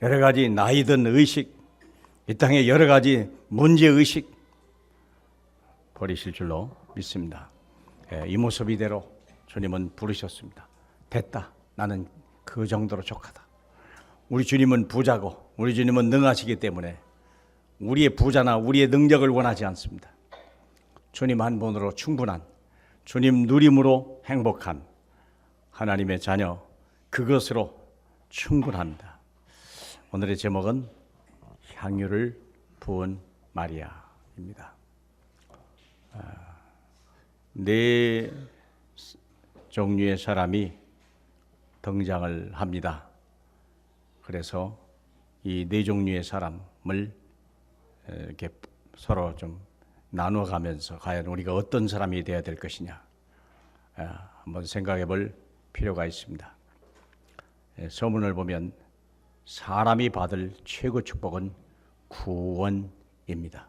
여러 가지 나이든 의식, 이 땅의 여러 가지 문제의식 버리실 줄로 믿습니다. 이 모습 이대로 주님은 부르셨습니다. 됐다. 나는 그 정도로 족하다. 우리 주님은 부자고 우리 주님은 능하시기 때문에 우리의 부자나 우리의 능력을 원하지 않습니다. 주님 한 분으로 충분한, 주님 누림으로 행복한 하나님의 자녀, 그것으로 충분합니다. 오늘의 제목은 향유를 부은 마리아입니다. 네 종류의 사람이 등장을 합니다. 그래서 이 네 종류의 사람을 이렇게 서로 좀 나눠가면서 과연 우리가 어떤 사람이 되어야 될 것이냐 한번 생각해 볼 필요가 있습니다. 서문을 보면 사람이 받을 최고 축복은 구원입니다.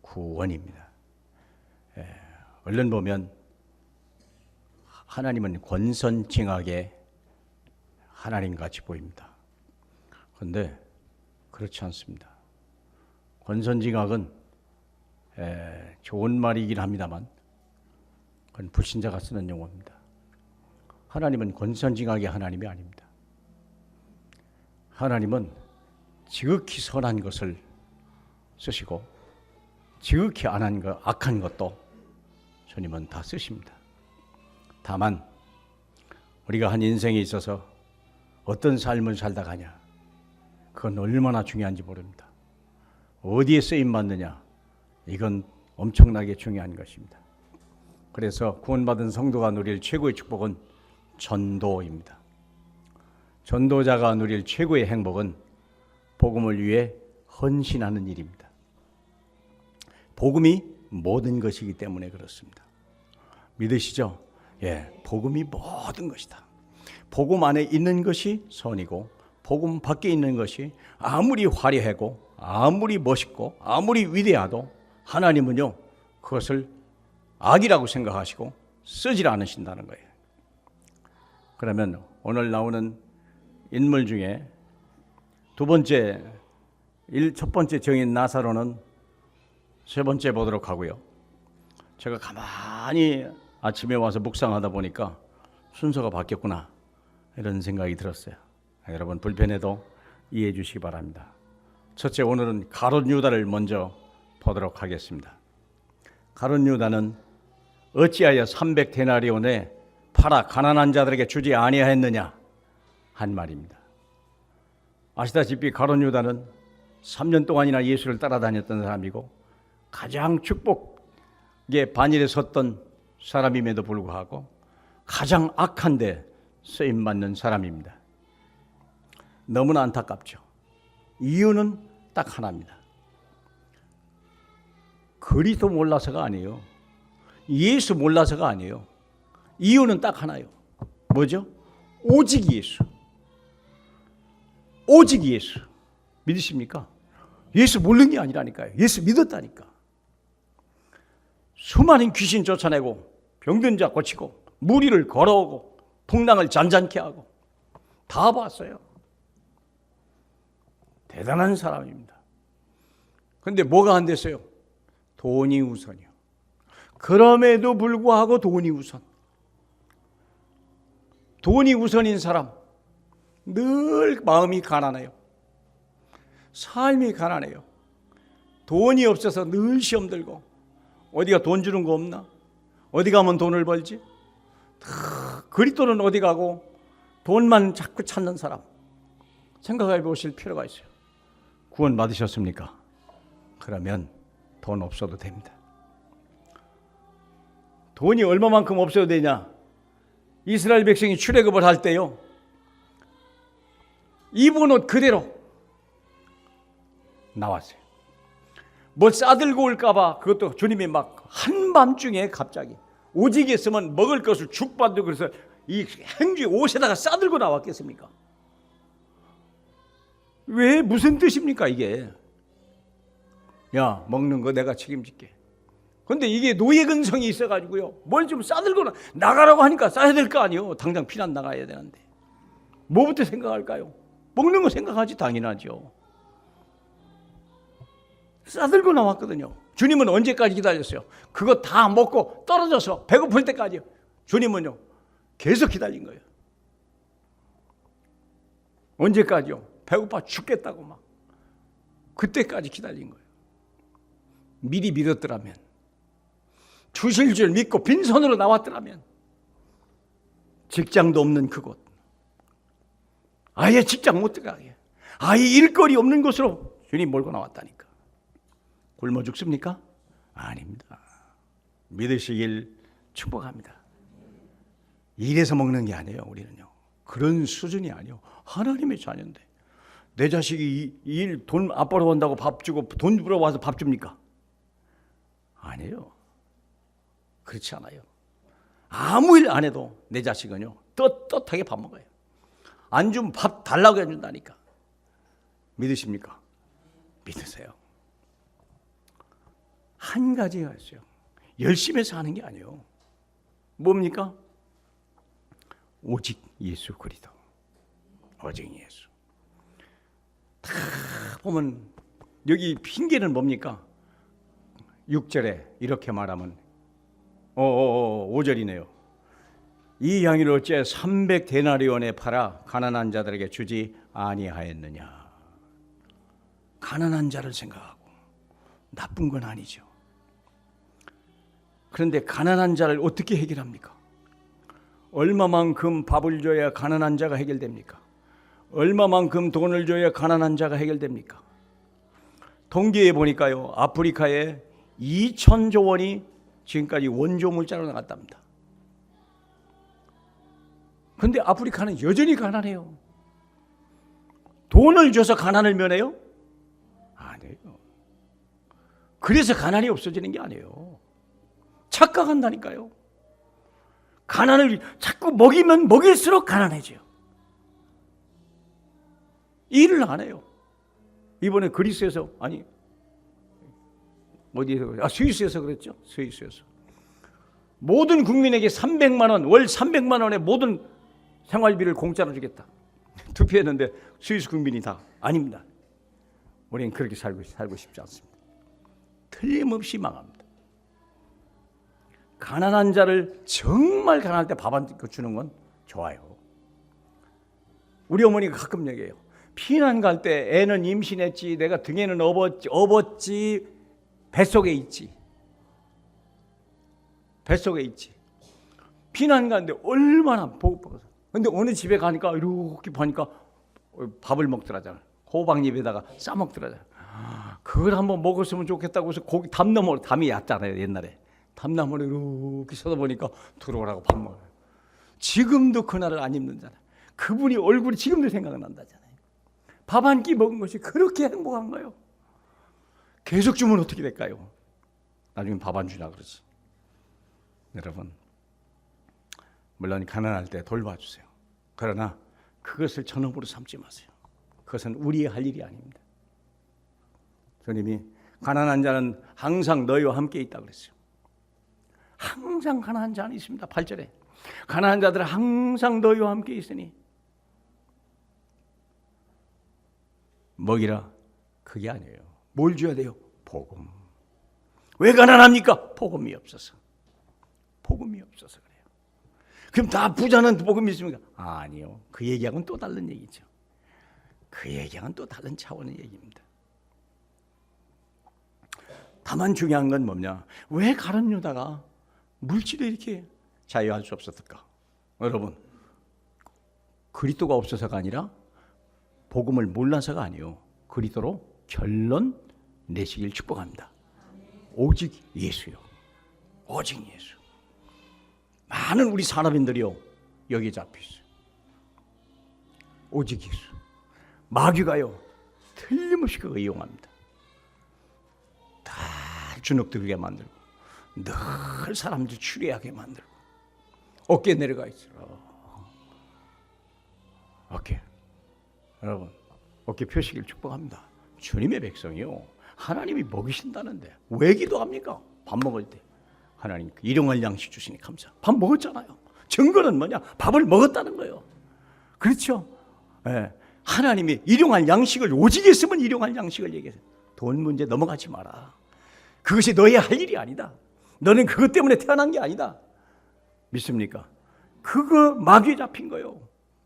구원입니다. 얼른 보면 하나님은 권선징악의 하나님같이 보입니다. 그런데 그렇지 않습니다. 권선징악은 좋은 말이긴 합니다만 그건 불신자가 쓰는 용어입니다. 하나님은 권선징악의 하나님이 아닙니다. 하나님은 지극히 선한 것을 쓰시고 지극히 악한 것도 주님은 다 쓰십니다. 다만 우리가 한 인생에 있어서 어떤 삶을 살다 가냐, 그건 얼마나 중요한지 모릅니다. 어디에 쓰임받느냐, 이건 엄청나게 중요한 것입니다. 그래서 구원받은 성도가 누릴 최고의 축복은 전도입니다. 전도자가 누릴 최고의 행복은 복음을 위해 헌신하는 일입니다. 복음이 모든 것이기 때문에 그렇습니다. 믿으시죠? 복음이 모든 것이다. 복음 안에 있는 것이 선이고 복음 밖에 있는 것이 아무리 화려하고 아무리 멋있고 아무리 위대하도 하나님은요 그것을 악이라고 생각하시고 쓰질 않으신다는 거예요. 그러면 오늘 나오는 인물 중에 첫 번째 증인 나사로는 세 번째 보도록 하고요. 제가 가만히 아침에 와서 묵상하다 보니까 순서가 바뀌었구나 이런 생각이 들었어요. 여러분 불편해도 이해해 주시기 바랍니다. 첫째, 오늘은 가룟 유다를 먼저 보도록 하겠습니다. 가룟 유다는 어찌하여 300데나리온에 팔아 가난한 자들에게 주지 아니하였느냐 한 말입니다. 아시다시피 가룟 유다는 3년 동안이나 예수를 따라다녔던 사람이고 가장 축복의 반열에 섰던 사람임에도 불구하고 가장 악한 데 쓰임받는 사람입니다. 너무나 안타깝죠. 이유는 딱 하나입니다. 그리스도 몰라서가 아니에요. 예수 몰라서가 아니에요. 이유는 딱 하나예요. 뭐죠? 오직 예수. 오직 예수. 믿으십니까? 예수 모르는 게 아니라니까요. 예수 믿었다니까. 수많은 귀신 쫓아내고 병든 자 고치고 무리를 걸어오고 풍랑을 잔잔케 하고 다 봤어요. 대단한 사람입니다. 그런데 뭐가 안 됐어요? 돈이 우선이요. 그럼에도 불구하고 돈이 우선. 돈이 우선인 사람 늘 마음이 가난해요. 삶이 가난해요. 돈이 없어서 늘 시험 들고 어디가 돈 주는 거 없나? 어디 가면 돈을 벌지? 그리스도는 어디 가고 돈만 자꾸 찾는 사람 생각해 보실 필요가 있어요. 구원 받으셨습니까? 그러면 돈 없어도 됩니다. 돈이 얼마만큼 없어도 되냐? 이스라엘 백성이 출애굽을 할 때요, 입은 옷 그대로 나왔어요. 뭘 싸들고 올까봐 그것도 주님이 막 한밤중에 갑자기 오직 있으면 먹을 것을 죽반도 그래서 이 행주의 옷에다가 싸들고 나왔겠습니까? 왜? 무슨 뜻입니까 이게? 야, 먹는 거 내가 책임질게. 그런데 이게 노예근성이 있어가지고요, 뭘 좀 싸들고 나가라고 하니까 싸야 될 거 아니에요. 당장 피난 나가야 되는데 뭐부터 생각할까요? 먹는 거 생각하지 당연하죠. 싸들고 나왔거든요. 주님은 언제까지 기다렸어요? 그거 다 먹고 떨어져서 배고플 때까지 주님은요 계속 기다린 거예요. 언제까지요? 배고파 죽겠다고 막 그때까지 기다린 거예요. 미리 믿었더라면, 주실 줄 믿고 빈손으로 나왔더라면, 직장도 없는 그곳, 아예 직장 못 들어가게, 아예 일거리 없는 곳으로 주님 몰고 나왔다니까. 굶어 죽습니까? 아닙니다. 믿으시길 축복합니다. 일해서 먹는 게 아니에요. 우리는요 그런 수준이 아니에요. 하나님의 자녀인데 내 자식이 돈 아빠로 번다고 밥 주고 돈 벌어와서 밥 줍니까? 아니에요. 그렇지 않아요. 아무 일 안 해도 내 자식은요 떳떳하게 밥 먹어요. 안 주면 밥 달라고 해준다니까. 믿으십니까? 믿으세요. 한 가지가 있어요. 열심히 해서 하는 게 아니에요. 뭡니까? 오직 예수 그리스도. 오직 예수. 다 보면 여기 핑계는 뭡니까? 6절에 이렇게 말하면 5절이네요. 이 양이를 어째 300데나리온에 팔아 가난한 자들에게 주지 아니하였느냐. 가난한 자를 생각하고 나쁜 건 아니죠. 그런데 가난한 자를 어떻게 해결합니까? 얼마만큼 밥을 줘야 가난한 자가 해결됩니까? 얼마만큼 돈을 줘야 가난한 자가 해결됩니까? 통계에 보니까요 아프리카에 2,000조 원이 지금까지 원조 물자로 나갔답니다. 그런데 아프리카는 여전히 가난해요. 돈을 줘서 가난을 면해요? 아니에요. 그래서 가난이 없어지는 게 아니에요. 착각한다니까요. 가난을 자꾸 먹이면 먹일수록 가난해져요. 일을 안 해요. 이번에 그리스에서 어디에서 스위스에서 그랬죠. 스위스에서 모든 국민에게 300만 원, 월 300만 원의 모든 생활비를 공짜로 주겠다. 투표했는데 스위스 국민이 다 아닙니다. 우리는 그렇게 살고 싶지 않습니다. 틀림없이 망합니다. 가난한 자를 정말 가난할 때 밥 안 주는 건 좋아요. 우리 어머니가 가끔 얘기해요. 피난 갈 때 애는 임신했지, 내가 등에는 업었지, 뱃속에 있지. 피난 가는데 얼마나 보고서. 근데 어느 집에 가니까 이렇게 보니까 밥을 먹더라잖아요. 호박잎에다가 싸 먹더라잖아요. 그걸 한번 먹었으면 좋겠다고 해서 고기 담나무로, 담이 얕잖아요 옛날에. 담나무로 이렇게 쳐다보니까 들어오라고 밥 먹어요. 지금도 그날을 안 입는잖아요. 그분이 얼굴이 지금도 생각난다잖아요. 밥 한 끼 먹은 것이 그렇게 행복한 거예요. 계속 주면 어떻게 될까요? 나중에 밥 안 주냐 그러지. 여러분, 물론 가난할 때 돌봐주세요. 그러나 그것을 전업으로 삼지 마세요. 그것은 우리의 할 일이 아닙니다. 주님이 가난한 자는 항상 너희와 함께 있다 그랬어요. 항상 가난한 자는 있습니다. 8절에 가난한 자들은 항상 너희와 함께 있으니 먹이라. 그게 아니에요. 뭘 줘야 돼요? 복음. 왜 가난합니까? 복음이 없어서. 복음이 없어서 그래요. 그럼 다 부자는 복음이 있습니까? 아니요. 그 얘기하고는 또 다른 얘기죠. 그 얘기하고는 또 다른 차원의 얘기입니다. 다만 중요한 건 뭐냐? 왜 가룟 유다가 물질에 이렇게 자유할 수 없었을까? 여러분, 그리스도가 없어서가 아니라 복음을 몰라서가 아니에요. 그리스도로 결론 내시길 축복합니다. 오직 예수요. 오직 예수. 많은 우리 산업인들이요 여기에 잡혀 있어요. 오직 예수. 마귀가요 틀림없이 그거 이용합니다. 다 주눅들게 만들고 늘 사람들 추리하게 만들고 어깨 내려가 있어요. 어깨. 여러분, 어깨 펴시길 축복합니다. 주님의 백성이요 하나님이 먹이신다는데 왜 기도합니까? 밥 먹을 때 하나님 일용할 양식 주시니 감사. 밥 먹었잖아요. 증거는 뭐냐? 밥을 먹었다는 거예요. 그렇죠? 네. 하나님이 일용할 양식을 오직 있으면 일용할 양식을 얘기해요. 돈 문제 넘어가지 마라. 그것이 너의 할 일이 아니다. 너는 그것 때문에 태어난 게 아니다. 믿습니까? 그거 마귀에 잡힌 거예요.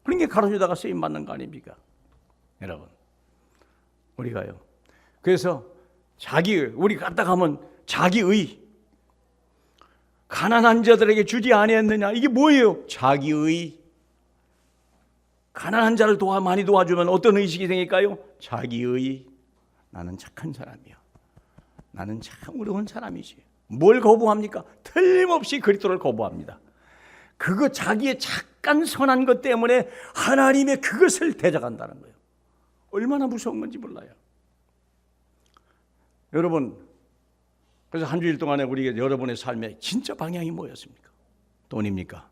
그러니까 가로주다가 쓰임 받는 거 아닙니까? 여러분, 우리가요. 그래서 우리 갔다 가면 자기의, 가난한 자들에게 주지 아니했느냐, 이게 뭐예요? 자기의. 가난한 자를 많이 도와주면 어떤 의식이 생길까요? 자기의. 나는 착한 사람이야. 나는 참 어려운 사람이지. 뭘 거부합니까? 틀림없이 그리스도를 거부합니다. 그거 자기의 착한 선한 것 때문에 하나님의 그것을 대적한다는 거예요. 얼마나 무서운 건지 몰라요. 여러분, 그래서 한 주일 동안에 우리 여러분의 삶에 진짜 방향이 뭐였습니까? 돈입니까?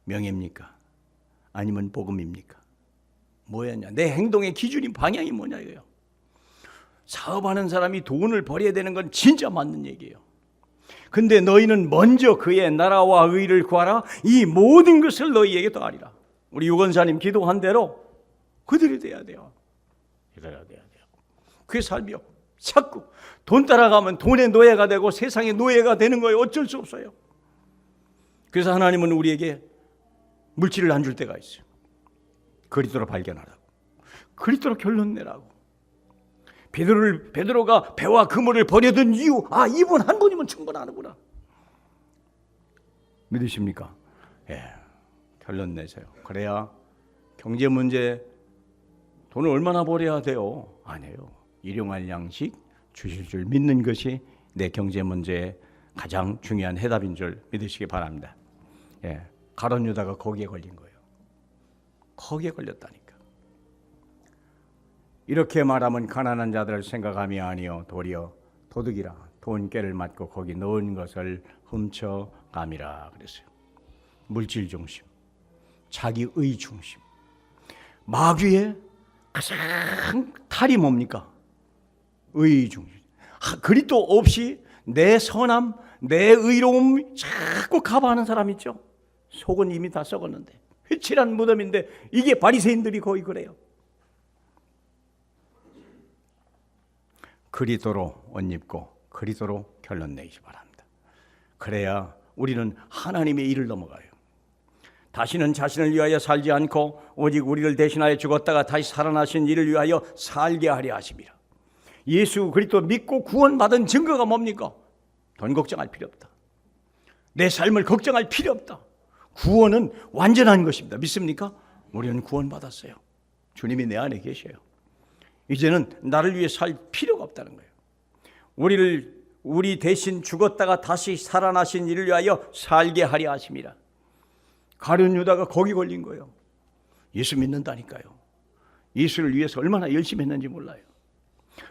명예입니까? 아니면 복음입니까? 뭐였냐? 내 행동의 기준이 방향이 뭐냐 이거예요. 사업하는 사람이 돈을 벌여야 되는 건 진짜 맞는 얘기예요. 근데 너희는 먼저 그의 나라와 의를 구하라. 이 모든 것을 너희에게 더하리라. 우리 유건사님 기도한 대로 그들이 돼야 돼요. 그래야 돼요. 그게 삶이요. 자꾸 돈 따라가면 돈의 노예가 되고 세상의 노예가 되는 거예요. 어쩔 수 없어요. 그래서 하나님은 우리에게 물질을 안 줄 때가 있어요. 그리스도로 발견하라고, 그리스도로 결론 내라고. 베드로가 배와 그물을 버려둔 이유, 이분 한 분이면 충분하는구나. 믿으십니까? 예, 결론 내세요. 그래야 경제 문제, 돈을 얼마나 벌어야 돼요? 아니에요. 일용할 양식 주실 줄 믿는 것이 내 경제 문제의 가장 중요한 해답인 줄 믿으시기 바랍니다. 예, 가룟 유다가 거기에 걸린 거예요. 거기에 걸렸다니까. 이렇게 말하면 가난한 자들을 생각함이 아니요 도리어 도둑이라 돈꾀를 맞고 거기 넣은 것을 훔쳐감이라 그랬어요. 물질 중심, 자기의 중심. 마귀의 가장 탈이 뭡니까? 의 중심. 그리스도 없이 내 선함, 내 의로움 자꾸 가봐하는 사람 있죠. 속은 이미 다 썩었는데 회칠한 무덤인데, 이게 바리새인들이 거의 그래요. 그리스도로 옷 입고 그리스도로 결론 내시기 바랍니다. 그래야 우리는 하나님의 일을 넘어가요. 다시는 자신을 위하여 살지 않고 오직 우리를 대신하여 죽었다가 다시 살아나신 이를 위하여 살게 하려 하심이라. 예수 그리스도 믿고 구원받은 증거가 뭡니까? 돈 걱정할 필요 없다. 내 삶을 걱정할 필요 없다. 구원은 완전한 것입니다. 믿습니까? 우리는 구원받았어요. 주님이 내 안에 계셔요. 이제는 나를 위해 살 필요가 없다는 거예요. 우리 대신 죽었다가 다시 살아나신 이를 위하여 살게 하려 하심이라. 가룟 유다가 거기 걸린 거예요. 예수 믿는다니까요. 예수를 위해서 얼마나 열심히 했는지 몰라요.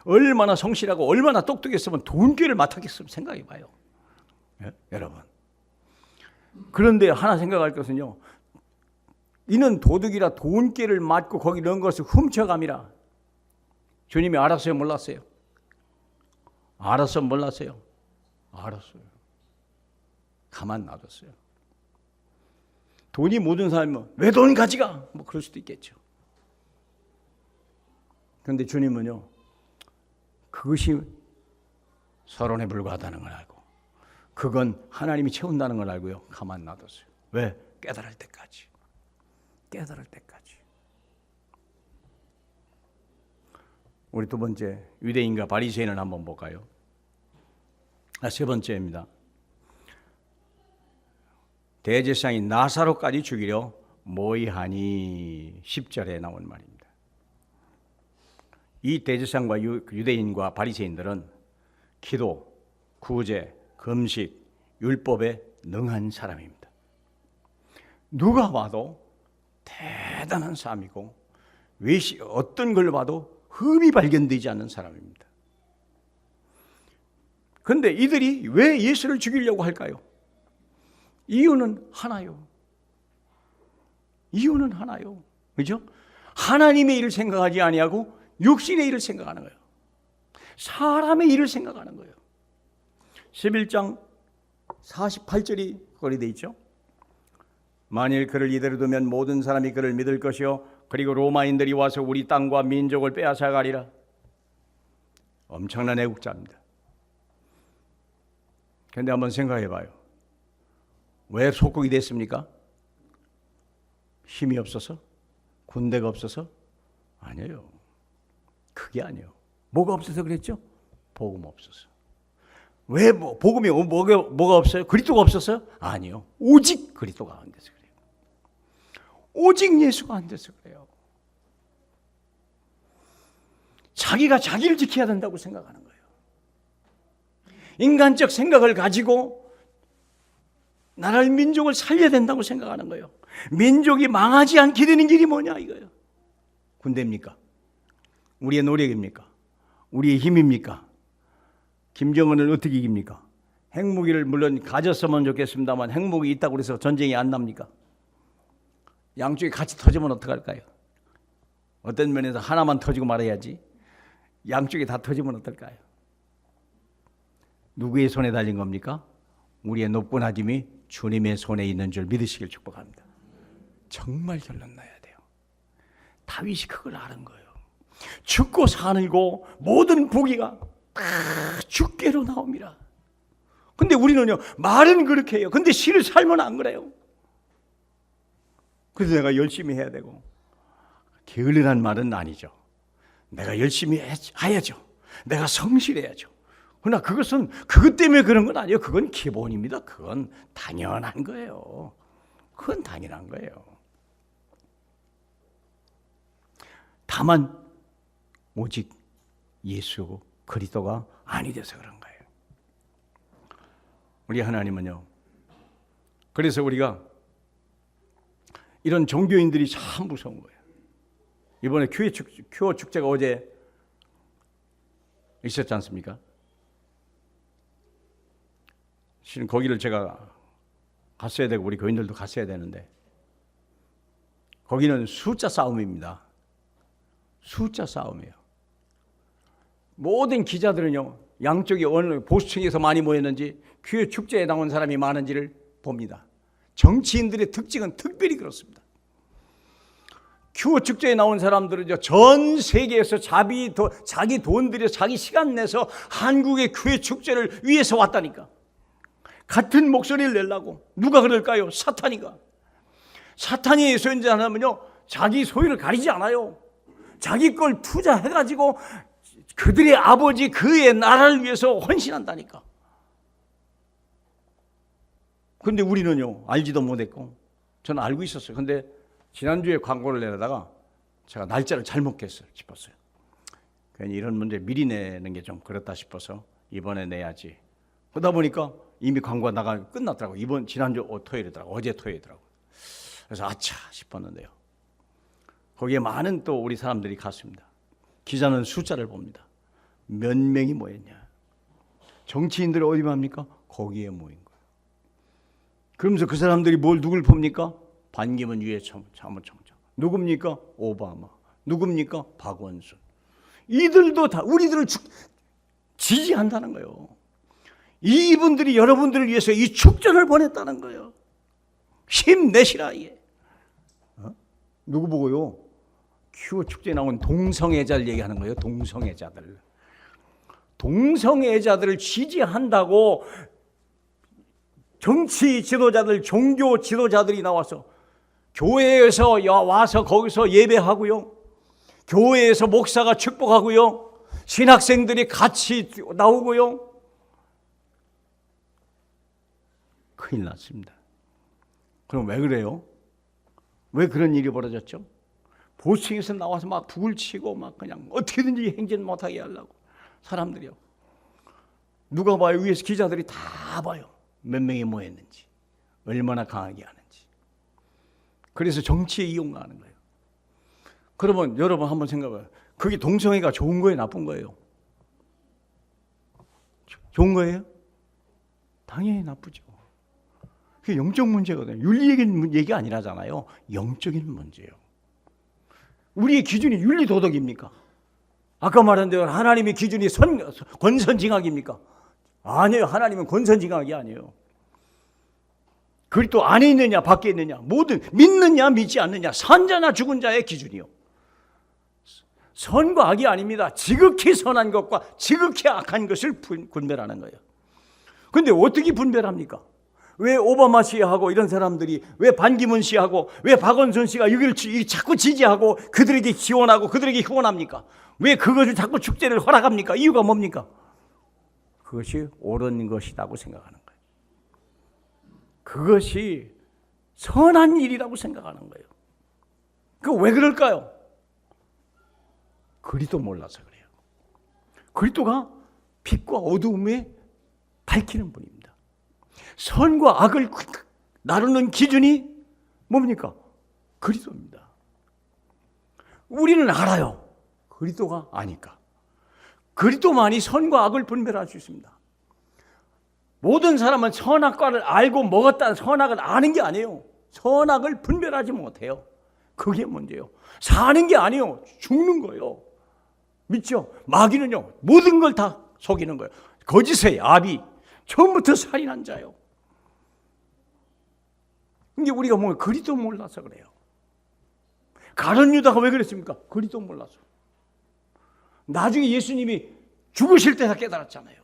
얼마나 성실하고 얼마나 똑똑했으면 돈꾀를 맡았겠으면 생각해 봐요. 예? 여러분. 그런데 하나 생각할 것은요, 이는 도둑이라 돈꾀를 맡고 거기 넣은 것을 훔쳐감이라. 주님이 알았어요, 몰랐어요? 알았어, 몰랐어요? 알았어요. 가만 놔뒀어요. 돈이 모든 사람이면 왜 돈 가져가? 뭐 그럴 수도 있겠죠. 그런데 주님은요, 그것이 서론에 불과하다는 걸 알고, 그건 하나님이 채운다는 걸 알고요, 가만 놔뒀어요. 왜? 깨달을 때까지. 깨달을 때까지. 우리 두 번째, 유대인과 바리새인을 한번 볼까요? 세 번째입니다. 대제사장이 나사로까지 죽이려 모의하니 10절에 나온 말입니다. 이 대제사장과 유대인과 바리새인들은 기도, 구제, 금식, 율법에 능한 사람입니다. 누가 봐도 대단한 사람이고 어떤 걸 봐도 흠이 발견되지 않는 사람입니다. 그런데 이들이 왜 예수를 죽이려고 할까요? 이유는 하나요. 이유는 하나요. 그죠? 하나님의 일을 생각하지 아니하고 육신의 일을 생각하는 거예요. 사람의 일을 생각하는 거예요. 11장 48절이 거기 되어 있죠. 만일 그를 이대로 두면 모든 사람이 그를 믿을 것이요 그리고 로마인들이 와서 우리 땅과 민족을 빼앗아가리라. 엄청난 애국자입니다. 그런데 한번 생각해 봐요. 왜 속국이 됐습니까? 힘이 없어서? 군대가 없어서? 아니에요. 그게 아니에요. 뭐가 없어서 그랬죠? 복음 없어서. 왜 복음이 뭐가 없어요? 그리스도가 없어서? 아니요. 오직 그리스도가 안 돼서 그래요. 오직 예수가 안 돼서 그래요. 자기가 자기를 지켜야 된다고 생각하는 거예요. 인간적 생각을 가지고 나라를 민족을 살려야 된다고 생각하는 거예요. 민족이 망하지 않게 되는 길이 뭐냐 이거예요. 군대입니까? 우리의 노력입니까? 우리의 힘입니까? 김정은을 어떻게 이깁니까? 핵무기를 물론 가졌으면 좋겠습니다만 핵무기 있다고 해서 전쟁이 안 납니까? 양쪽이 같이 터지면 어떡할까요? 어떤 면에서 하나만 터지고 말아야지 양쪽이 다 터지면 어떨까요? 누구의 손에 달린 겁니까? 우리의 높고낮음이 주님의 손에 있는 줄 믿으시길 축복합니다. 정말 결론 나야 돼요. 다윗이 그걸 아는 거예요. 죽고 살고 모든 부귀가 다 주께로 나옵니다. 근데 우리는요, 말은 그렇게 해요. 근데 실을 살면 안 그래요. 그래서 내가 열심히 해야 되고, 게을리란 말은 아니죠. 내가 열심히 해야죠. 내가 성실해야죠. 그러나 그것은 그것 때문에 그런 건 아니에요. 그건 기본입니다. 그건 당연한 거예요. 그건 당연한 거예요. 다만 오직 예수 그리스도가 아니 돼서 그런 거예요. 우리 하나님은요. 그래서 우리가 이런 종교인들이 참 무서운 거예요. 이번에 큐어 축제가 어제 있었지 않습니까? 실은 거기를 제가 갔어야 되고 우리 교인들도 갔어야 되는데 거기는 숫자 싸움입니다. 숫자 싸움이에요. 모든 기자들은요, 양쪽이 어느 보수층에서 많이 모였는지 큐어 축제에 나온 사람이 많은지를 봅니다. 정치인들의 특징은 특별히 그렇습니다. 큐어 축제에 나온 사람들은 전 세계에서 자기 돈 들여 자기 시간 내서 한국의 큐어 축제를 위해서 왔다니까. 같은 목소리를 내려고. 누가 그럴까요? 사탄이가. 사탄이 예수인자하면요, 자기 소유를 가리지 않아요. 자기 걸 투자해가지고 그들의 아버지 그의 나라를 위해서 헌신한다니까. 근데 우리는요, 알지도 못했고, 저는 알고 있었어요. 근데 지난주에 광고를 내다가 제가 날짜를 잘못 깼어요. 괜히 이런 문제 미리 내는 게 좀 그렇다 싶어서 이번에 내야지. 그러다 보니까 이미 광고가 끝났더라고요. 지난주 토요일이더라고요. 어제 토요일이더라고요. 그래서 아차 싶었는데요. 거기에 많은 또 우리 사람들이 갔습니다. 기자는 숫자를 봅니다. 몇 명이 모였냐. 정치인들이 어디 맙니까? 거기에 모인 거예요. 그러면서 그 사람들이 누굴 봅니까? 반기문 유해 사무총장. 누굽니까? 오바마. 누굽니까? 박원순. 이들도 다 우리들을 지지한다는 거예요. 이분들이 여러분들을 위해서 이 축전을 보냈다는 거예요. 힘내시라. 누구 보고요? 큐어 축제에 나온 동성애자를 얘기하는 거예요. 동성애자들을 지지한다고 정치 지도자들, 종교 지도자들이 나와서 교회에서 와서 거기서 예배하고요. 교회에서 목사가 축복하고요. 신학생들이 같이 나오고요. 큰일 났습니다. 그럼 왜 그래요? 왜 그런 일이 벌어졌죠? 보수층에서 나와서 막 북을 치고 막 그냥 어떻게든지 행진 못하게 하려고 사람들이요. 누가 봐요? 위에서 기자들이 다 봐요. 몇 명이 모였는지, 얼마나 강하게 하는지. 그래서 정치에 이용하는 거예요. 그러면 여러분 한번 생각해봐요. 그게 동성애가 좋은 거예요, 나쁜 거예요? 좋은 거예요? 당연히 나쁘죠. 그게 영적 문제거든요. 윤리적인 얘기가 아니라잖아요. 영적인 문제예요. 우리의 기준이 윤리 도덕입니까? 아까 말한 대로 하나님의 기준이 권선징악입니까? 아니에요. 하나님은 권선징악이 아니에요. 그리스도 안에 있느냐 밖에 있느냐, 모든 믿느냐 믿지 않느냐, 산 자나 죽은 자의 기준이요. 선과 악이 아닙니다. 지극히 선한 것과 지극히 악한 것을 분별하는 거예요. 그런데 어떻게 분별합니까? 왜 오바마 씨하고 이런 사람들이, 왜 반기문 씨하고, 왜 박원순 씨가 여기를 자꾸 지지하고 그들에게 지원하고 그들에게 후원합니까? 왜 그것을 자꾸 축제를 허락합니까? 이유가 뭡니까? 그것이 옳은 것이라고 생각하는 거예요. 그것이 선한 일이라고 생각하는 거예요. 그 왜 그럴까요? 그리스도 몰라서 그래요. 그리스도가 빛과 어두움에 밝히는 분입니다. 선과 악을 나누는 기준이 뭡니까? 그리스도입니다. 우리는 알아요. 그리스도가 아니까. 그리스도만이 선과 악을 분별할 수 있습니다. 모든 사람은 선악과를 알고 먹었다는 선악을 아는 게 아니에요. 선악을 분별하지 못해요. 그게 문제예요. 사는 게 아니에요. 죽는 거예요. 믿죠? 마귀는요, 모든 걸 다 속이는 거예요. 거짓의 아비, 처음부터 살인한 자예요. 근데 우리가 뭔가 그리스도 몰라서 그래요. 가룟 유다가 왜 그랬습니까? 그리스도 몰라서. 나중에 예수님이 죽으실 때 다 깨달았잖아요.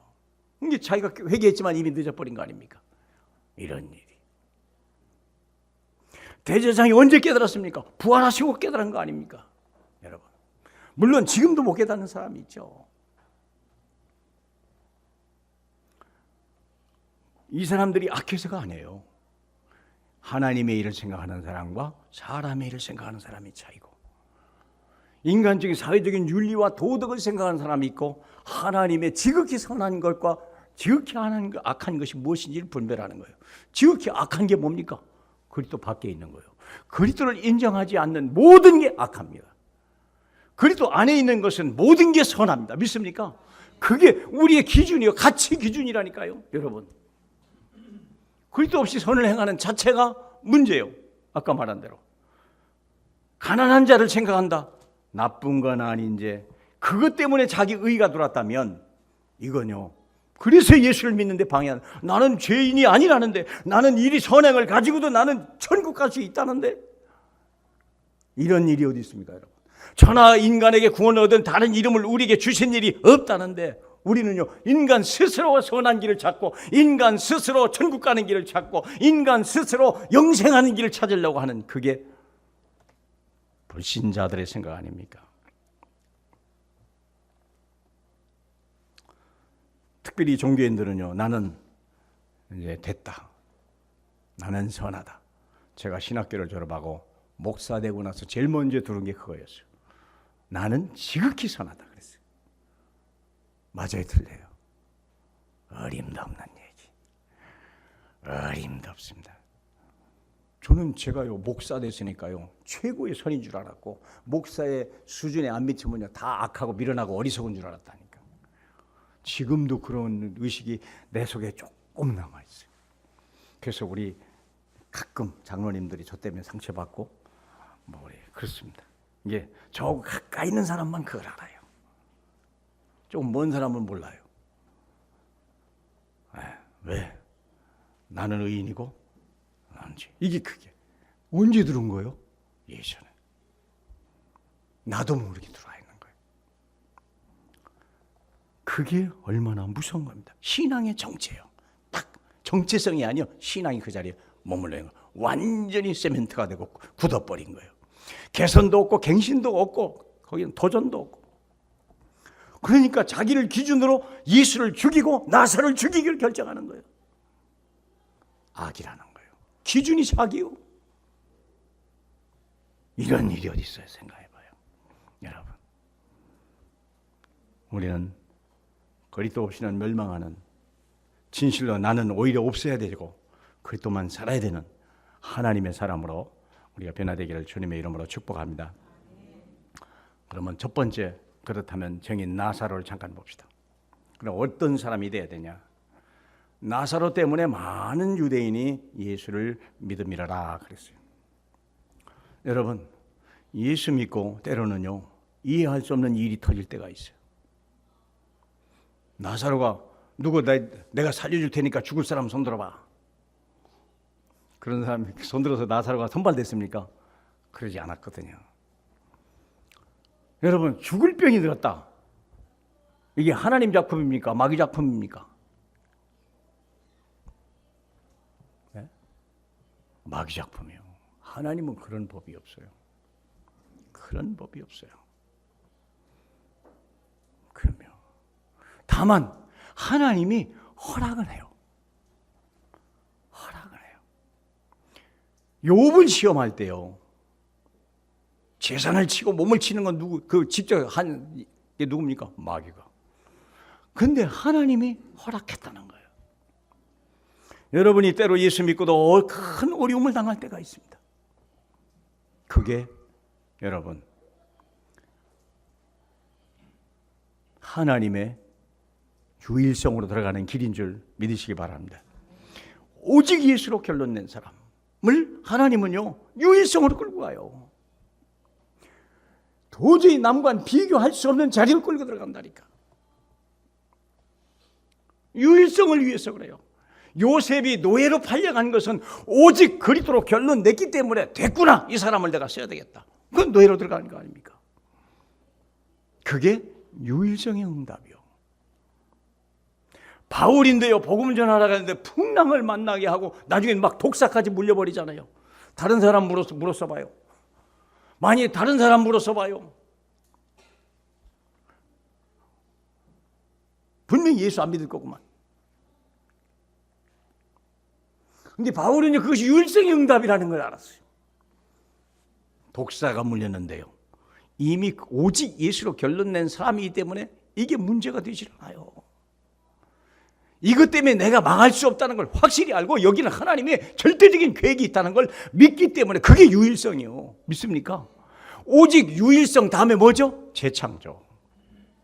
이게 자기가 회개했지만 이미 늦어버린 거 아닙니까? 이런 일이. 대제사장이 언제 깨달았습니까? 부활하시고 깨달은 거 아닙니까? 여러분. 물론 지금도 못 깨닫는 사람이 있죠. 이 사람들이 악해서가 아니에요. 하나님의 일을 생각하는 사람과 사람의 일을 생각하는 사람이 차이고, 인간적인 사회적인 윤리와 도덕을 생각하는 사람이 있고, 하나님의 지극히 선한 것과 지극히 악한 것이 무엇인지를 분별하는 거예요. 지극히 악한 게 뭡니까? 그리스도 밖에 있는 거예요. 그리스도를 인정하지 않는 모든 게 악합니다. 그리스도 안에 있는 것은 모든 게 선합니다. 믿습니까? 그게 우리의 기준이요. 가치 기준이라니까요. 여러분. 그리스도 없이 선을 행하는 자체가 문제예요. 아까 말한 대로. 가난한 자를 생각한다. 나쁜 건 아닌지, 그것 때문에 자기 의가 들어왔다면 이건요, 그래서 예수를 믿는데 방해하는, 나는 죄인이 아니라는데, 나는 이리 선행을 가지고도 나는 천국 갈 수 있다는데, 이런 일이 어디 있습니까, 여러분? 천하 인간에게 구원을 얻은 다른 이름을 우리에게 주신 일이 없다는데, 우리는요, 인간 스스로 선한 길을 찾고, 인간 스스로 천국 가는 길을 찾고, 인간 스스로 영생하는 길을 찾으려고 하는, 그게 불신자들의 생각 아닙니까? 특별히 종교인들은요, 나는 이제 됐다, 나는 선하다. 제가 신학교를 졸업하고 목사 되고 나서 제일 먼저 들은 게 그거였어요. 나는 지극히 선하다 그랬어요. 맞아요, 틀려요? 어림도 없는 얘기. 어림도 없습니다. 저는 제가요, 목사 됐으니까요, 최고의 선인 줄 알았고, 목사의 수준에 안 미치면요, 다 악하고 미련하고 어리석은 줄 알았다니까. 지금도 그런 의식이 내 속에 조금 남아있어요. 그래서 우리 가끔 장로님들이 저 때문에 상처받고, 그렇습니다. 이게 저 가까이 있는 사람만 그걸 알아요. 좀 먼 사람은 몰라요. 왜? 나는 의인이고, 이게 그게 언제 들은 거예요? 예전에. 나도 모르게 들어와 있는 거예요. 그게 얼마나 무서운 겁니다. 신앙의 정체예요. 딱 정체성이 아니요, 신앙이 그 자리에 머물러 있는 거예요. 완전히 세멘트가 되고 굳어버린 거예요. 개선도 없고 갱신도 없고 거기는 도전도 없고. 그러니까 자기를 기준으로 예수를 죽이고 나사를 죽이기를 결정하는 거예요. 악이라는 거예요. 기준이 자기요. 이런 일이 어디 있어요? 생각해봐요. 여러분, 우리는 그리스도 없이는 멸망하는, 진실로 나는 오히려 없어야 되고 그리스도만 살아야 되는 하나님의 사람으로 우리가 변화되기를 주님의 이름으로 축복합니다. 그러면 첫 번째, 그렇다면 정인 나사로를 잠깐 봅시다. 그럼 어떤 사람이 돼야 되냐? 나사로 때문에 많은 유대인이 예수를 믿음이라라 그랬어요. 여러분, 예수 믿고 때로는요, 이해할 수 없는 일이 터질 때가 있어요. 나사로가 누구 내가 살려줄 테니까 죽을 사람 손 들어봐. 그런 사람이 손들어서 나사로가 선발됐습니까? 그러지 않았거든요. 여러분, 죽을 병이 들었다. 이게 하나님 작품입니까? 마귀 작품입니까? 네? 마귀 작품이에요. 하나님은 그런 법이 없어요. 그런 법이 없어요. 그러면 다만 하나님이 허락을 해요. 허락을 해요. 욥을 시험할 때요, 재산을 치고 몸을 치는 건 누구? 그 직접 한 게 누굽니까? 마귀가. 근데 하나님이 허락했다는 거예요. 여러분이 때로 예수 믿고도 큰 어려움을 당할 때가 있습니다. 그게 여러분, 하나님의 유일성으로 들어가는 길인 줄 믿으시기 바랍니다. 오직 예수로 결론 낸 사람을 하나님은요, 유일성으로 끌고 가요. 도저히 남과 비교할 수 없는 자리를 끌고 들어간다니까. 유일성을 위해서 그래요. 요셉이 노예로 팔려간 것은 오직 그리스도로 결론 냈기 때문에 됐구나, 이 사람을 내가 써야 되겠다. 그건 노예로 들어가는 거 아닙니까? 그게 유일성의 응답이요. 바울인데요, 복음 전하러 가는데 풍랑을 만나게 하고 나중에 막 독사까지 물려버리잖아요. 다른 사람 물어서봐요. 만약 다른 사람 물어서봐요. 분명히 예수 안 믿을 거구만. 근데 바울은요, 그것이 유일성의 응답이라는 걸 알았어요. 독사가 물렸는데요, 이미 오직 예수로 결론 낸 사람이기 때문에 이게 문제가 되질 않아요. 이것 때문에 내가 망할 수 없다는 걸 확실히 알고 여기는 하나님의 절대적인 계획이 있다는 걸 믿기 때문에 그게 유일성이요. 믿습니까? 오직 유일성 다음에 뭐죠? 재창조.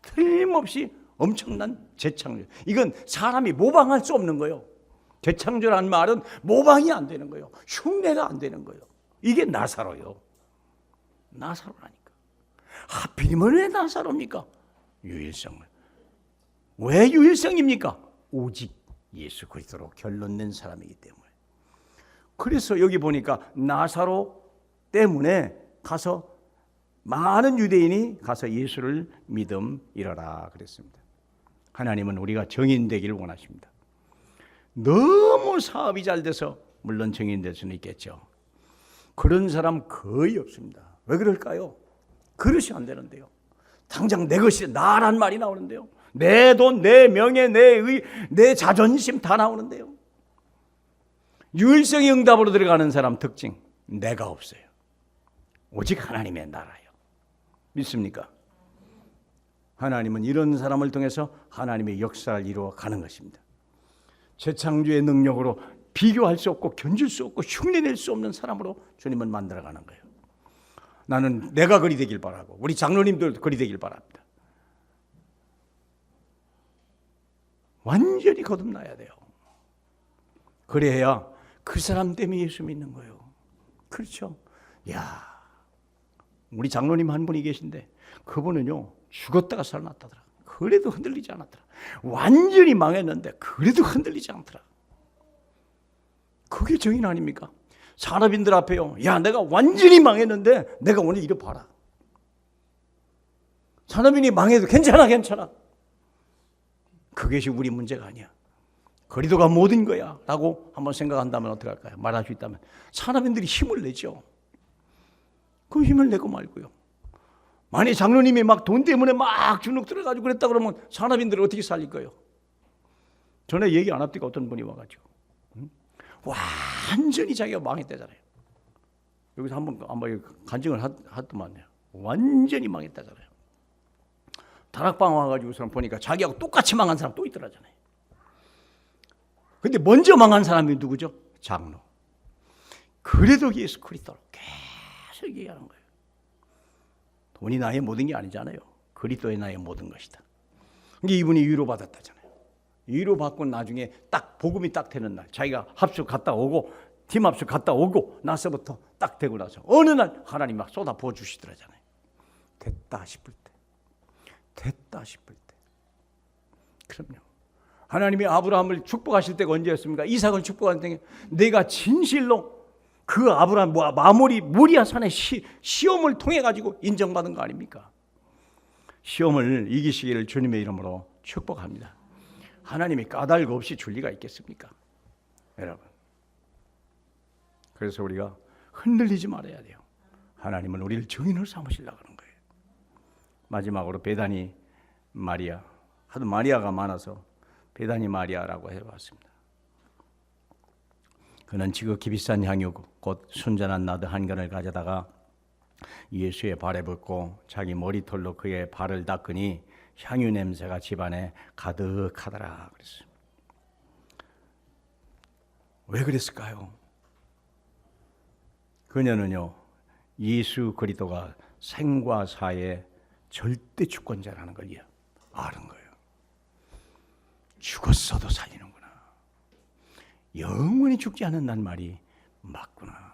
틀림없이 엄청난 재창조. 이건 사람이 모방할 수 없는 거예요. 재창조라는 말은 모방이 안 되는 거예요. 흉내가 안 되는 거예요. 이게 나사로요. 나사로라니까. 하필이면 왜 나사로입니까? 유일성을. 왜 유일성입니까? 오직 예수 그리스도로 결론 낸 사람이기 때문에. 그래서 여기 보니까 나사로 때문에 가서 많은 유대인이 가서 예수를 믿음이러라 그랬습니다. 하나님은 우리가 정인 되기를 원하십니다. 너무 사업이 잘 돼서 물론 정인 될 수는 있겠죠. 그런 사람 거의 없습니다. 왜 그럴까요? 그릇이 안 되는데요. 당장 내 것이 나란 말이 나오는데요. 내 돈, 내 명예, 내 자존심 다 나오는데요. 유일성의 응답으로 들어가는 사람 특징, 내가 없어요. 오직 하나님의 나라예요. 믿습니까? 하나님은 이런 사람을 통해서 하나님의 역사를 이루어 가는 것입니다. 재창조의 능력으로 비교할 수 없고 견줄 수 없고 흉내낼 수 없는 사람으로 주님은 만들어가는 거예요. 나는 내가 그리 되길 바라고 우리 장로님들도 그리 되길 바랍니다. 완전히 거듭나야 돼요. 그래야 그 사람 때문에 예수 믿는 거예요. 그렇죠? 야, 우리 장로님 한 분이 계신데 그분은요, 죽었다가 살아났다더라. 그래도 흔들리지 않았더라. 완전히 망했는데 그래도 흔들리지 않더라. 그게 정인 아닙니까? 산업인들 앞에요, 야, 내가 완전히 망했는데 내가 오늘 이리 봐라. 산업인이 망해도 괜찮아. 그것이 우리 문제가 아니야. 그리도가 모든 거야 라고 한번 생각한다면 어떡할까요? 말할 수 있다면 산업인들이 힘을 내죠. 그 힘을 내고 말고요. 만약 장로님이 막 돈 때문에 막 주눅 들어가지고 그랬다 그러면 산업인들을 어떻게 살릴 거예요? 전에 얘기 안 합니까? 어떤 분이 와가지고 완전히 자기가 망했다잖아요. 여기서 한번 간증을 하더만요. 완전히 망했다잖아요. 다락방 와가지고 보니까 자기하고 똑같이 망한 사람 또 있더라잖아요. 근데 먼저 망한 사람이 누구죠? 장로. 그래도 예수 그리스도로 계속 얘기하는 거예요. 돈이 나의 모든 게 아니잖아요. 그리스도의 나의 모든 것이다. 근데 이분이 위로받았다잖아요. 위로받고 나중에 딱 복음이 딱 되는 날, 자기가 합숙 갔다 오고 팀 합숙 갔다 오고 나서부터 딱 되고 나서 어느 날 하나님 막 쏟아 부어 주시더라잖아요. 됐다 싶을 때. 그럼요. 하나님이 아브라함을 축복하실 때가 언제였습니까? 이삭을 축복할 때 내가 진실로 그 아브라함 모리아 산의 시험을 통해 가지고 인정받은 거 아닙니까? 시험을 이기시기를 주님의 이름으로 축복합니다. 하나님이 까닭 없이 줄 리가 있겠습니까? 여러분. 그래서 우리가 흔들리지 말아야 돼요. 하나님은 우리를 증인으로 삼으시려고 하는 거예요. 마지막으로 베다니 마리아. 하도 마리아가 많아서 베다니 마리아라고 해봤습니다. 그는 지극히 비싼 향유 곧 순전한 나드 한 근을 가져다가 예수의 발에 붓고 자기 머리털로 그의 발을 닦으니 향유 냄새가 집안에 가득하더라 그랬어요. 왜 그랬을까요? 그녀는요, 예수 그리스도가 생과 사의 절대 주권자라는 걸 아는 거예요. 죽었어도 살리는구나. 영원히 죽지 않는다는 말이 맞구나.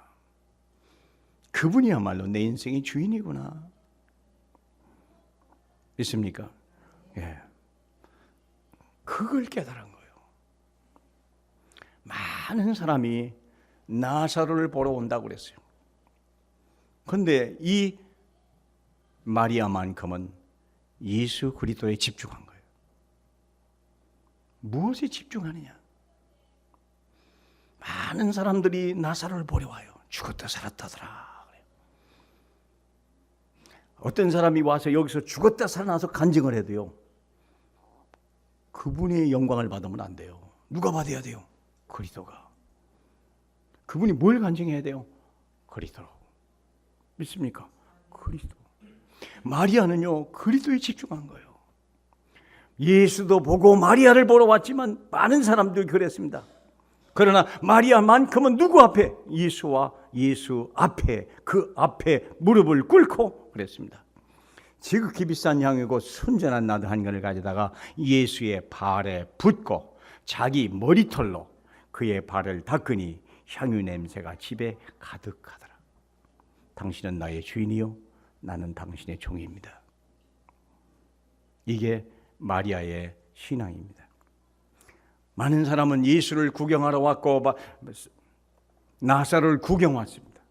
그분이야말로 내 인생의 주인이구나. 있습니까? 예. 그걸 깨달은 거예요. 많은 사람이 나사로를 보러 온다고 그랬어요. 그런데 이 마리아만큼은 예수 그리스도에 집중한 거예요. 무엇에 집중하느냐? 많은 사람들이 나사로를 보러 와요. 죽었다 살았다더라. 어떤 사람이 와서 여기서 죽었다 살아나서 간증을 해도요, 그분의 영광을 받으면 안 돼요. 누가 받아야 돼요? 그리스도가. 그분이 뭘 간증해야 돼요? 그리스도. 믿습니까? 그리스도. 마리아는요, 그리스도에 집중한 거예요. 예수도 보고 마리아를 보러 왔지만 많은 사람들이 그랬습니다. 그러나 마리아만큼은 누구 앞에? 예수와 예수 앞에, 그 앞에 무릎을 꿇고 그랬습니다. 지극히 비싼 향유고 순전한 나드 한 근을 가져다가 예수의 발에 붓고 자기 머리털로 그의 발을 닦으니 향유 냄새가 집에 가득하더라. 당신은 나의 주인이요 나는 당신의 종입니다. 이게 마리아의 신앙입니다. 많은 사람은 예수를 구경하러 왔고 나사로를 구경 왔습니다.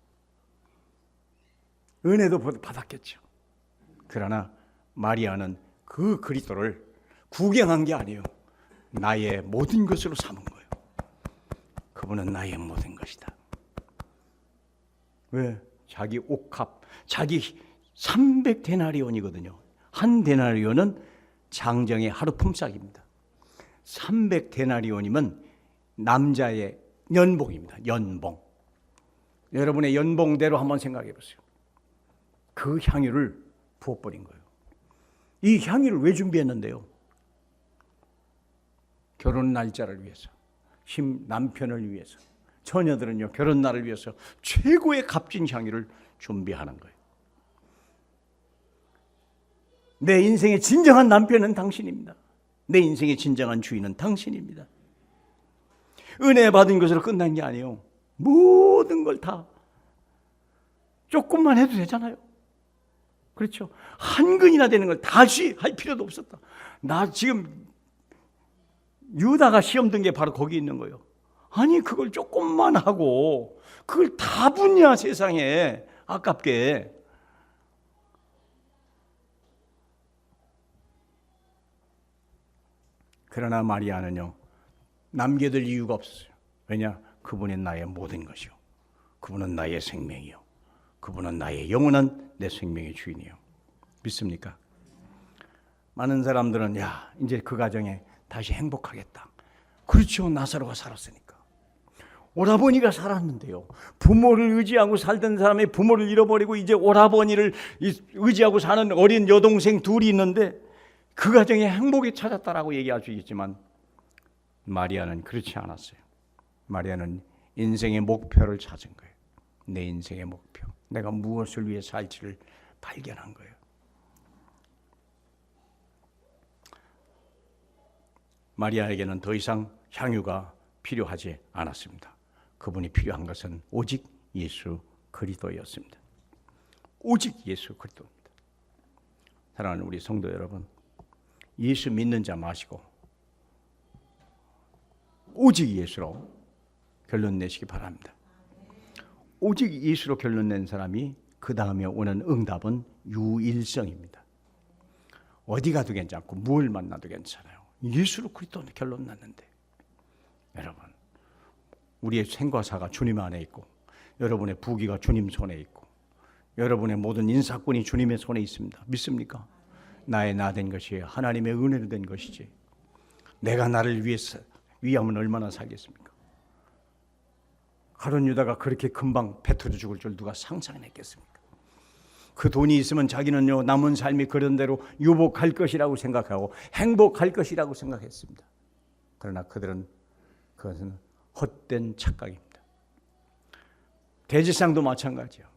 은혜도 받았겠죠. 그러나 마리아는 그 그리스도를 구경한 게 아니에요. 나의 모든 것으로 삼은 거예요. 그분은 나의 모든 것이다. 왜? 자기 옥합, 자기 300데나리온이거든요. 한 데나리온은 장정의 하루 품삯입니다. 300데나리온이면 남자의 연봉입니다. 연봉. 여러분의 연봉대로 한번 생각해 보세요. 그 향유를 부어버린 거예요. 이 향유를 왜 준비했는데요? 결혼 날짜를 위해서, 남편을 위해서, 처녀들은요 결혼 날을 위해서 최고의 값진 향유를 준비하는 거예요. 내 인생의 진정한 남편은 당신입니다. 내 인생의 진정한 주인은 당신입니다. 은혜 받은 것으로 끝난 게 아니에요. 모든 걸 다 조금만 해도 되잖아요. 그렇죠? 한 근이나 되는 걸 다시 할 필요도 없었다. 나 지금 유다가 시험 든 게 바로 거기 있는 거예요. 아니 그걸 조금만 하고 그걸 다 붓냐 세상에 아깝게. 그러나 마리아는요 남겨둘 이유가 없었어요. 왜냐? 그분은 나의 모든 것이요, 그분은 나의 생명이요, 그분은 나의 영원한 내 생명의 주인이요. 믿습니까? 많은 사람들은 야 이제 그 가정에 다시 행복하겠다. 그렇죠. 나사로가 살았으니까. 오라버니가 살았는데요, 부모를 의지하고 살던 사람이 부모를 잃어버리고 이제 오라버니를 의지하고 사는 어린 여동생 둘이 있는데 그 가정에 행복이 찾았다라고 얘기할 수 있지만 마리아는 그렇지 않았어요. 마리아는 인생의 목표를 찾은 거예요. 내 인생의 목표, 내가 무엇을 위해 살지를 발견한 거예요. 마리아에게는 더 이상 향유가 필요하지 않았습니다. 그분이 필요한 것은 오직 예수 그리스도였습니다. 오직 예수 그리스도입니다. 사랑하는 우리 성도 여러분, 예수 믿는 자 마시고 오직 예수로 결론 내시기 바랍니다. 오직 예수로 결론 낸 사람이 그 다음에 오는 응답은 유일성입니다. 어디 가도 괜찮고 무엇을 만나도 괜찮아요. 예수로 그리스도 결론 났는데, 여러분, 우리의 생과사가 주님 안에 있고, 여러분의 부귀가 주님 손에 있고, 여러분의 모든 인사권이 주님의 손에 있습니다. 믿습니까? 나의 나 된 것이 하나님의 은혜로 된 것이지, 내가 나를 위해서 위하면 얼마나 살겠습니까? 가룟 유다가 그렇게 금방 뱉어져 죽을 줄 누가 상상했겠습니까? 그 돈이 있으면 자기는요, 남은 삶이 그런 대로 유복할 것이라고 생각하고 행복할 것이라고 생각했습니다. 그러나 그것은 헛된 착각입니다. 대제사장도 마찬가지예요.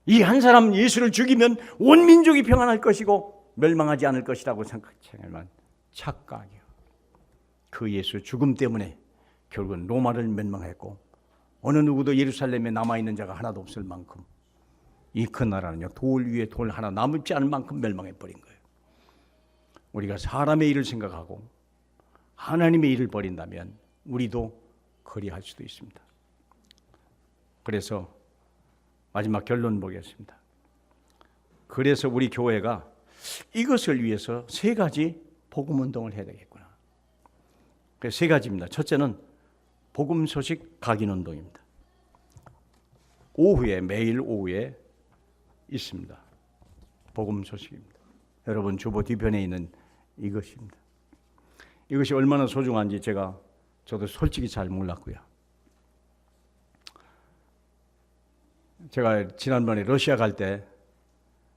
이 한 사람 예수를 죽이면 온 민족이 평안할 것이고 멸망하지 않을 것이라고 생각했지만 착각이에요. 그 예수 죽음 때문에 결국은 로마를 멸망했고, 어느 누구도 예루살렘에 남아있는 자가 하나도 없을 만큼 이 큰 나라는요, 돌 위에 돌 하나 남지 않을 만큼 멸망해버린 거예요. 우리가 사람의 일을 생각하고 하나님의 일을 버린다면 우리도 그리할 수도 있습니다. 그래서 마지막 결론 보겠습니다. 그래서 우리 교회가 이것을 위해서 3가지 복음운동을 해야 되겠구나. 그래서 3가지입니다. 첫째는 복음 소식 각인운동입니다. 오후에, 매일 오후에 있습니다. 복음 소식입니다. 여러분 주보 뒤편에 있는 이것입니다. 이것이 얼마나 소중한지 저도 솔직히 잘 몰랐고요. 제가 지난번에 러시아 갈 때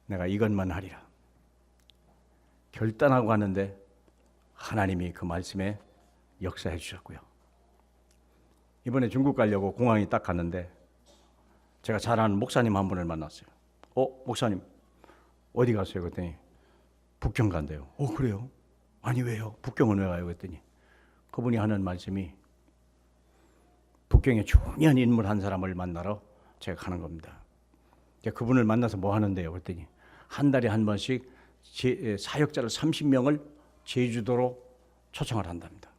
내가 이것만 하리라 결단하고 갔는데 하나님이 그 말씀에 역사해 주셨고요. 이번에 중국 가려고 공항에 딱 갔는데 제가 잘 아는 목사님 한 분을 만났어요. 목사님 어디 갔어요? 그랬더니 북경 간대요. 그래요? 아니 왜요? 북경은 왜 가요? 그랬더니 그분이 하는 말씀이 북경에 중요한 인물 한 사람을 만나러 제가 가는 겁니다. 그분을 만나서 뭐 하는데요? 그랬더니 한 달에 한 번씩 사역자를 30명을 제주도로 초청을 한답니다.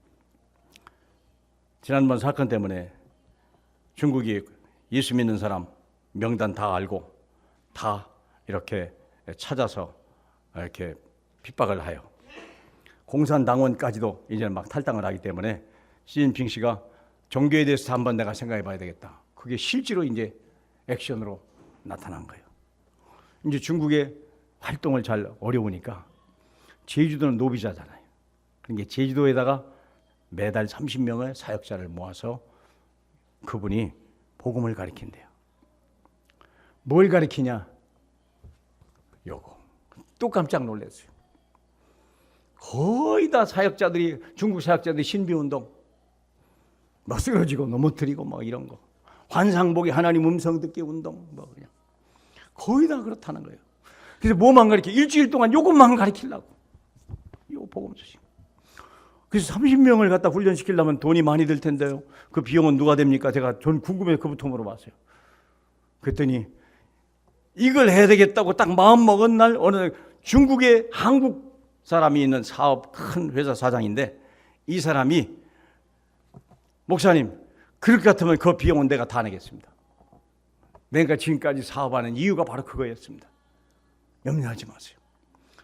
지난번 사건 때문에 중국이 예수 믿는 사람 명단 다 알고 다 이렇게 찾아서 이렇게 핍박을 해요. 공산당원까지도 이제 막 탈당을 하기 때문에 시진핑 씨가 종교에 대해서 한번 내가 생각해 봐야 되겠다. 그게 실제로 이제 액션으로 나타난 거예요. 이제 중국의 활동을 잘 어려우니까 제주도는 노비자잖아요. 그러니까 제주도에다가 매달 30명의 사역자를 모아서 그분이 복음을 가르친대요. 뭘 가르치냐? 요거. 또 깜짝 놀랐어요. 거의 다 사역자들이, 중국 사역자들이 신비운동, 막 쓰러지고 넘어뜨리고 뭐 이런 거, 환상보기 하나님 음성 듣기 운동, 뭐 그냥 거의 다 그렇다는 거예요. 그래서 뭐만 가르쳐? 일주일 동안 요것만 가르치려고. 요 복음 소식. 그래서 30명을 갖다 훈련시키려면 돈이 많이 들 텐데요. 그 비용은 누가 됩니까? 제가 전 궁금해서 그부터 물어봤어요. 그랬더니 이걸 해야 되겠다고 딱 마음 먹은 날 어느 중국에 한국 사람이 있는 사업 큰 회사 사장인데, 이 사람이 목사님 그럴 것 같으면 그 비용은 내가 다 내겠습니다. 내가 지금까지 사업하는 이유가 바로 그거였습니다. 염려하지 마세요.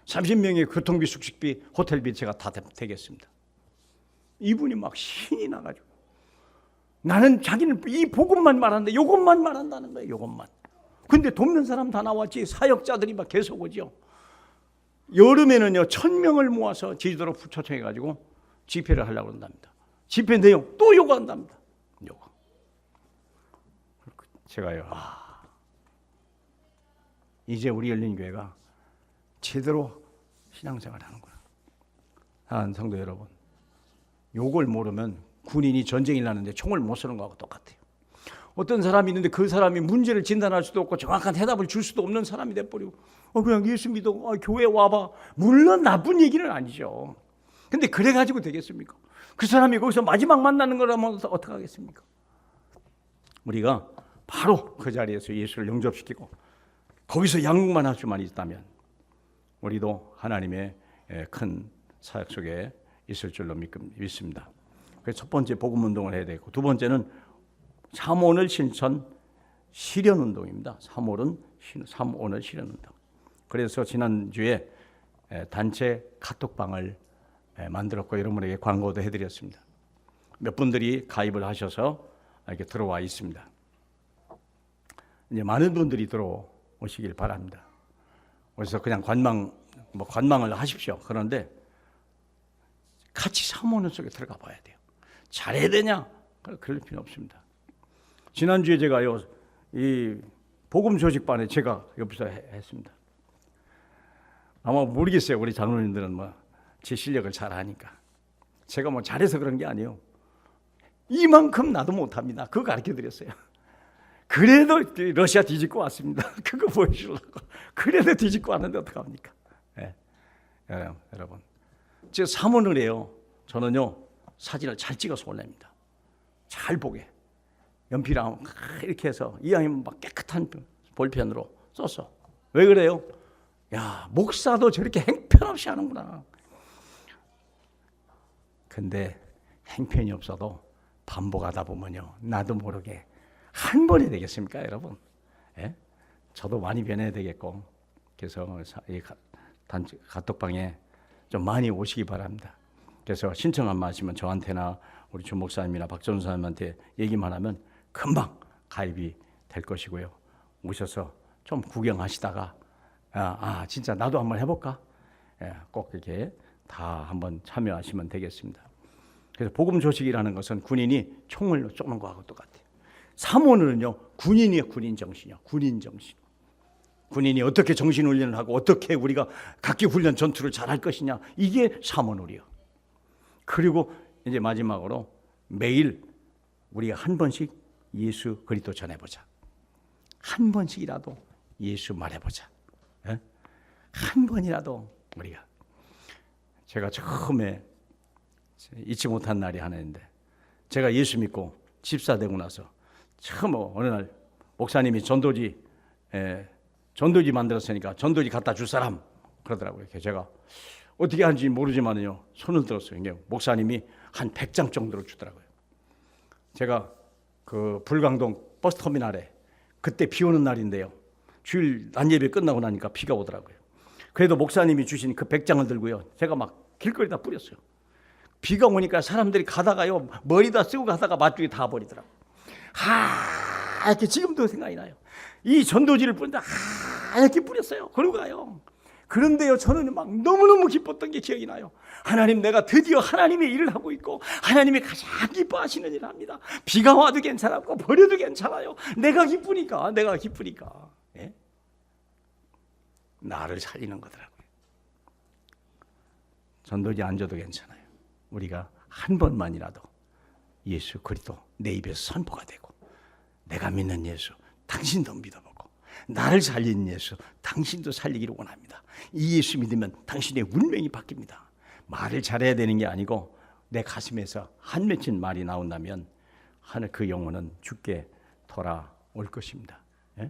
30명의 교통비, 숙식비, 호텔비 제가 다 되겠습니다. 이분이 막 신이 나가지고 나는 자기는 이 복음만 말하는데 요것만 말한다는 거예요. 요것만. 근데 돕는 사람 다 나왔지. 사역자들이 막 계속 오죠. 여름에는요 1000명을 모아서 제주도로 초청해가지고 집회를 하려고 한답니다. 집회 내용 또 요거 한답니다. 요거. 제가요, 이제 우리 열린교회가 제대로 신앙생활 하는구나. 사랑하는 성도 여러분, 요걸 모르면 군인이 전쟁을 하는데 총을 못 쏘는 거하고 똑같아요. 어떤 사람이 있는데 그 사람이 문제를 진단할 수도 없고 정확한 대답을 줄 수도 없는 사람이 돼버리고 그냥 예수 믿어, 교회 와봐. 물론 나쁜 얘기는 아니죠. 근데 그래가지고 되겠습니까? 그 사람이 거기서 마지막 만나는 거라면 어떻게 하겠습니까? 우리가 바로 그 자리에서 예수를 영접시키고 거기서 양육만 할 수만 있다면 우리도 하나님의 큰 사역 속에 있을 줄로 믿습니다. 그래서 첫 번째 복음 운동을 해야 되고, 두 번째는 3오늘 실현운동입니다. 3오늘 실현운동. 그래서 지난주에 단체 카톡방을 만들었고 여러분에게 광고도 해드렸습니다. 몇 분들이 가입을 하셔서 이렇게 들어와 있습니다. 이제 많은 분들이 들어오시길 바랍니다. 그래서 그냥 관망을 하십시오. 그런데 같이 3오늘 속에 들어가 봐야 돼요. 잘해야 되냐? 그럴 필요 없습니다. 지난주에 제가요, 이 복음 조직반에 제가 옆에서 했습니다. 아마 모르겠어요. 우리 장로님들은 제 실력을 잘 아니까. 제가 잘해서 그런 게 아니에요. 이만큼 나도 못합니다. 그거 가르쳐 드렸어요. 그래도 러시아 뒤집고 왔습니다. 그거 보여주려고. 그래도 뒤집고 왔는데 어떡합니까? 네. 여러분. 제가 3원을 해요. 저는요, 사진을 잘 찍어서 올립니다. 잘 보게. 연필하고 이렇게 해서 이왕이면 깨끗한 볼펜으로 썼어. 왜 그래요? 야, 목사도 저렇게 행편없이 하는구나. 근데 행편이 없어도 반복하다 보면요, 나도 모르게 한 번이 되겠습니까, 여러분? 예? 저도 많이 변해야 되겠고, 그래서 이 카톡방에 좀 많이 오시기 바랍니다. 그래서 신청한 말씀은 저한테나 우리 주 목사님이나 박전우 사님한테 얘기만 하면 금방 가입이 될 것이고요. 오셔서 좀 구경하시다가 진짜 나도 한번 해볼까? 꼭 이렇게 다 한번 참여하시면 되겠습니다. 그래서 복음 조직이라는 것은 군인이 총을 쏘는 거하고 똑같아요. 3원은요, 군인이에요. 군인 정신이요. 군인 정신. 군인이 어떻게 정신 훈련을 하고 어떻게 우리가 각기 훈련 전투를 잘할 것이냐, 이게 3원이요. 그리고 이제 마지막으로 매일 우리가 한 번씩 예수 그리스도 전해보자. 한 번씩이라도 예수 말해보자. 예? 한 번이라도 우리가. 제가 처음에 잊지 못한 날이 하나 있는데, 제가 예수 믿고 집사 되고 나서 처음 어느 날 목사님이 전도지 만들었으니까 전도지 갖다 줄 사람 그러더라고요. 제가 어떻게 하는지 모르지만요, 손을 들었어요. 목사님이 한 100장 정도로 주더라고요. 제가 그 불광동 버스터미널에 그때 비 오는 날인데요, 주일 낮예배 끝나고 나니까 비가 오더라고요. 그래도 목사님이 주신 그 100장을 들고요, 제가 막 길거리에다 뿌렸어요. 비가 오니까 사람들이 가다가요, 머리다 쓰고 가다가 맛쪽에 다 버리더라고요. 이렇게 지금도 생각이 나요. 이 전도지를 뿌린다 이렇게 뿌렸어요. 그러고 가요. 그런데요, 저는 막 너무너무 기뻤던 게 기억이 나요. 하나님, 내가 드디어 하나님의 일을 하고 있고 하나님이 가장 기뻐하시는 일을 합니다. 비가 와도 괜찮았고 버려도 괜찮아요. 내가 기쁘니까. 예? 나를 살리는 거더라고요. 전도지 안 줘도 괜찮아요. 우리가 한 번만이라도 예수 그리스도 내 입에서 선포가 되고, 내가 믿는 예수 당신도 믿어보고, 나를 살린 예수 당신도 살리기를 원합니다. 이 예수 믿으면 당신의 운명이 바뀝니다. 말을 잘해야 되는 게 아니고 내 가슴에서 한 맺힌 말이 나온다면 하늘 그 영혼은 주께 돌아올 것입니다. 예?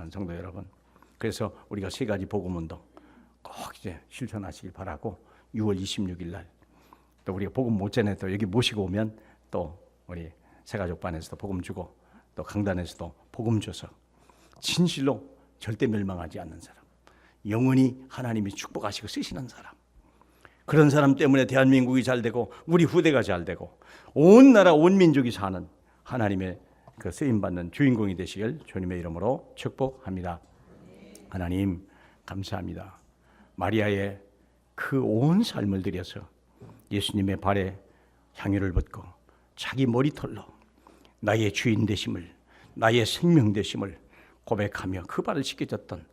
성도 여러분, 그래서 우리가 세 가지 복음운동 꼭 이제 실천하시길 바라고, 6월 26일 날 또 우리가 복음 못 전해도 여기 모시고 오면 또 우리 새가족반에서도 복음 주고 또 강단에서도 복음 줘서 진실로 절대 멸망하지 않는 사람, 영원히 하나님이 축복하시고 쓰시는 사람, 그런 사람 때문에 대한민국이 잘 되고 우리 후대가 잘 되고 온 나라 온 민족이 사는 하나님의 그 쓰임받는 주인공이 되시길 주님의 이름으로 축복합니다. 하나님 감사합니다. 마리아의 그 온 삶을 들여서 예수님의 발에 향유를 붓고 자기 머리털로 나의 주인 되심을, 나의 생명 되심을 고백하며 그 발을 씻겨줬던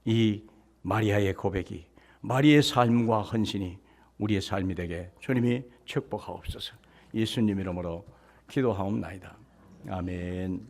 이 마리아의 고백이, 마리아의 삶과 헌신이 우리의 삶이 되게 주님이 축복하옵소서. 예수님 이름으로 기도하옵나이다. 아멘.